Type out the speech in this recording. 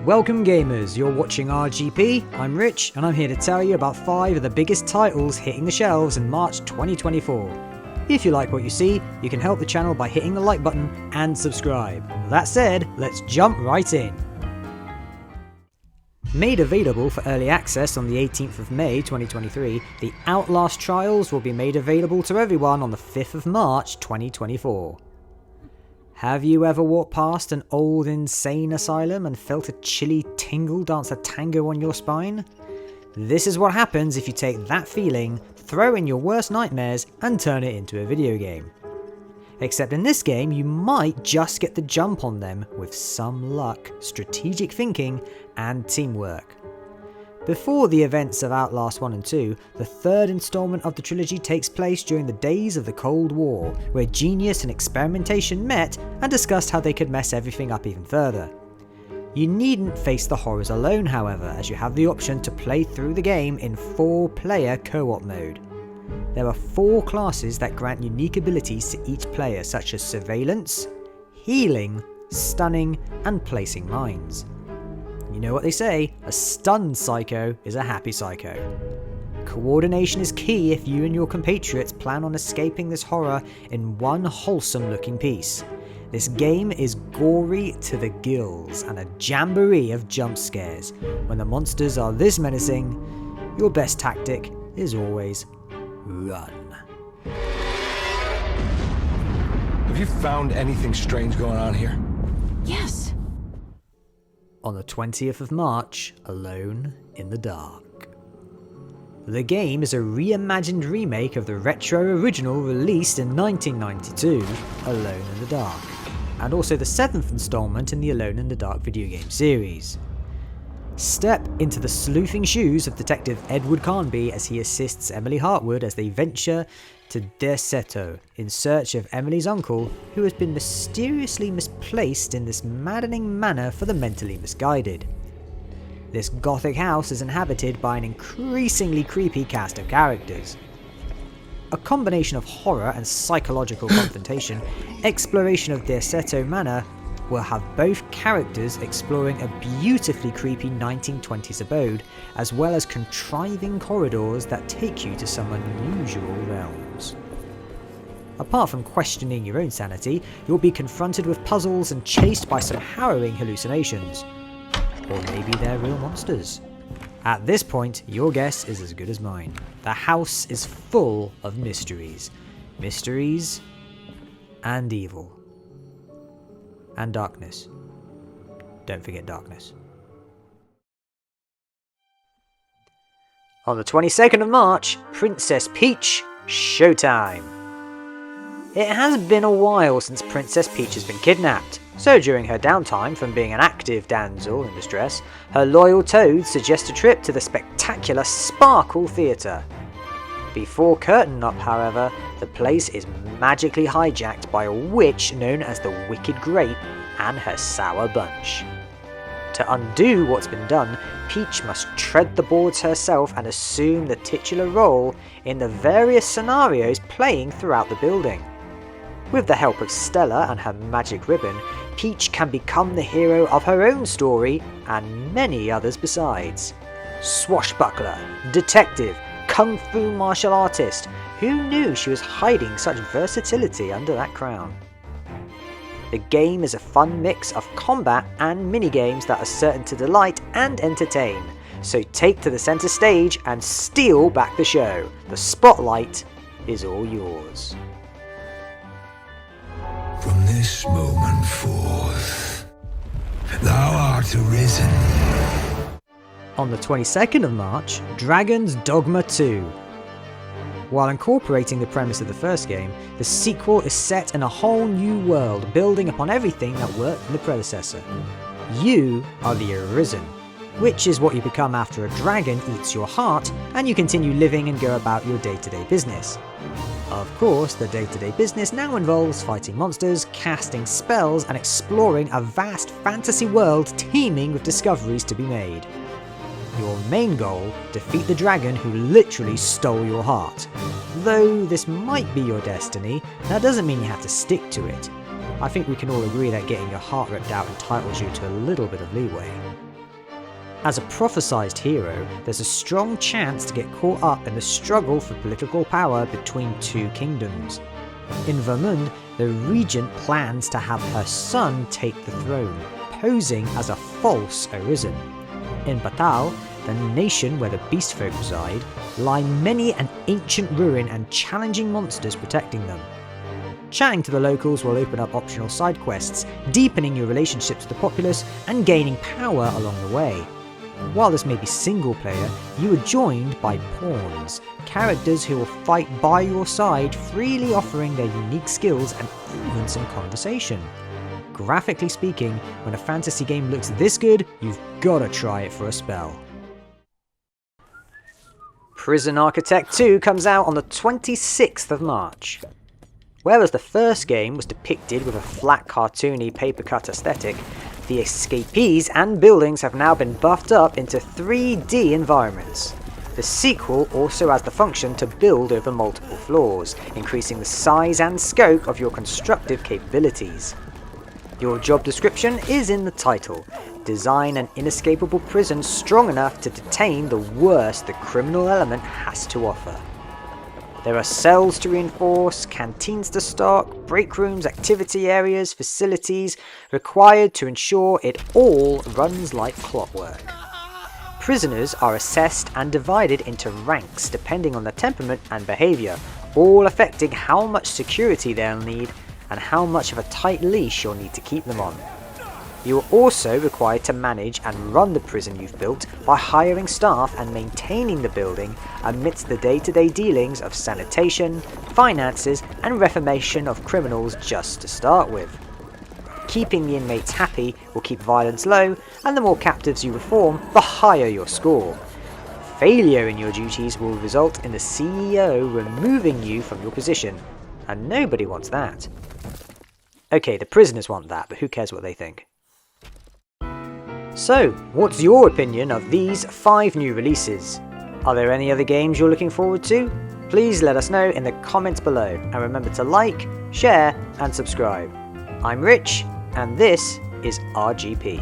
Welcome gamers, you're watching RGP, I'm Rich, and I'm here to tell you about 5 of the biggest titles hitting the shelves in March 2024. If you like what you see, you can help the channel by hitting the like button and subscribe. That said, let's jump right in. Made available for early access on the 18th of May 2023, the Outlast Trials will be made available to everyone on the 5th of March 2024. Have you ever walked past an old insane asylum and felt a chilly tingle dance a tango on your spine? This is what happens if you take that feeling, throw in your worst nightmares and turn it into a video game. Except in this game you might just get the jump on them with some luck, strategic thinking and teamwork. Before the events of Outlast 1 and 2, the third installment of the trilogy takes place during the days of the Cold War, where genius and experimentation met and discussed how they could mess everything up even further. You needn't face the horrors alone, however, as you have the option to play through the game in 4-player co-op mode. There are 4 classes that grant unique abilities to each player, such as surveillance, healing, stunning, and placing mines. You know what they say, a stunned psycho is a happy psycho. Coordination is key if you and your compatriots plan on escaping this horror in one wholesome looking piece. This game is gory to the gills and a jamboree of jump scares. When the monsters are this menacing, your best tactic is always run. Have you found anything strange going on here? Yes. On the 20th of March, Alone in the Dark. The game is a reimagined remake of the retro original released in 1992, Alone in the Dark, and also the 7th installment in the Alone in the Dark video game series. Step into the sleuthing shoes of Detective Edward Carnby as he assists Emily Hartwood as they venture to Derceto in search of Emily's uncle, who has been mysteriously misplaced in this maddening manner for the mentally misguided. This gothic house is inhabited by an increasingly creepy cast of characters. A combination of horror and psychological confrontation, exploration of Derceto Manor will have both characters exploring a beautifully creepy 1920s abode, as well as contriving corridors that take you to some unusual realms. Apart from questioning your own sanity, you'll be confronted with puzzles and chased by some harrowing hallucinations. Or maybe they're real monsters. At this point, your guess is as good as mine. The house is full of mysteries. Mysteries and evil. And darkness. Don't forget darkness. On the 22nd of March, Princess Peach, showtime! It has been a while since Princess Peach has been kidnapped, so during her downtime from being an active damsel in distress, her loyal toads suggest a trip to the spectacular Sparkle Theatre. Before curtain up, however, the place is magically hijacked by a witch known as the Wicked Grape and her sour bunch. To undo what's been done, Peach must tread the boards herself and assume the titular role in the various scenarios playing throughout the building. With the help of Stella and her magic ribbon, Peach can become the hero of her own story and many others besides. Swashbuckler, detective, kung fu martial artist, who knew she was hiding such versatility under that crown? The game is a fun mix of combat and minigames that are certain to delight and entertain, so take to the centre stage and steal back the show. The spotlight is all yours. From this moment forth, thou art arisen. On the 22nd of March, Dragon's Dogma 2. While incorporating the premise of the first game, the sequel is set in a whole new world, building upon everything that worked in the predecessor. You are the Arisen, which is what you become after a dragon eats your heart and you continue living and go about your day-to-day business. Of course, the day-to-day business now involves fighting monsters, casting spells, and exploring a vast fantasy world teeming with discoveries to be made. Your main goal, defeat the dragon who literally stole your heart. Though this might be your destiny, that doesn't mean you have to stick to it. I think we can all agree that getting your heart ripped out entitles you to a little bit of leeway. As a prophesized hero, there's a strong chance to get caught up in the struggle for political power between two kingdoms. In Vermund, the regent plans to have her son take the throne, posing as a false Arisen. In Batal, the nation where the beastfolk reside, lie many an ancient ruin and challenging monsters protecting them. Chatting to the locals will open up optional side quests, deepening your relationships with the populace and gaining power along the way. While this may be single player, you are joined by pawns, characters who will fight by your side, freely offering their unique skills and even some conversation. Graphically speaking, when a fantasy game looks this good, you've gotta try it for a spell. Prison Architect 2 comes out on the 26th of March. Whereas the first game was depicted with a flat cartoony paper cut aesthetic, the escapees and buildings have now been buffed up into 3D environments. The sequel also has the function to build over multiple floors, increasing the size and scope of your constructive capabilities. Your job description is in the title: design an inescapable prison strong enough to detain the worst the criminal element has to offer. There are cells to reinforce, canteens to stock, break rooms, activity areas, facilities required to ensure it all runs like clockwork. Prisoners are assessed and divided into ranks depending on their temperament and behaviour, all affecting how much security they'll need and how much of a tight leash you'll need to keep them on. You are also required to manage and run the prison you've built by hiring staff and maintaining the building amidst the day-to-day dealings of sanitation, finances and reformation of criminals just to start with. Keeping the inmates happy will keep violence low, and the more captives you reform, the higher your score. Failure in your duties will result in the CEO removing you from your position, and nobody wants that. Okay, the prisoners want that, but who cares what they think? So, what's your opinion of these 5 new releases? Are there any other games you're looking forward to? Please let us know in the comments below, and remember to like, share and subscribe. I'm Rich, and this is RGP.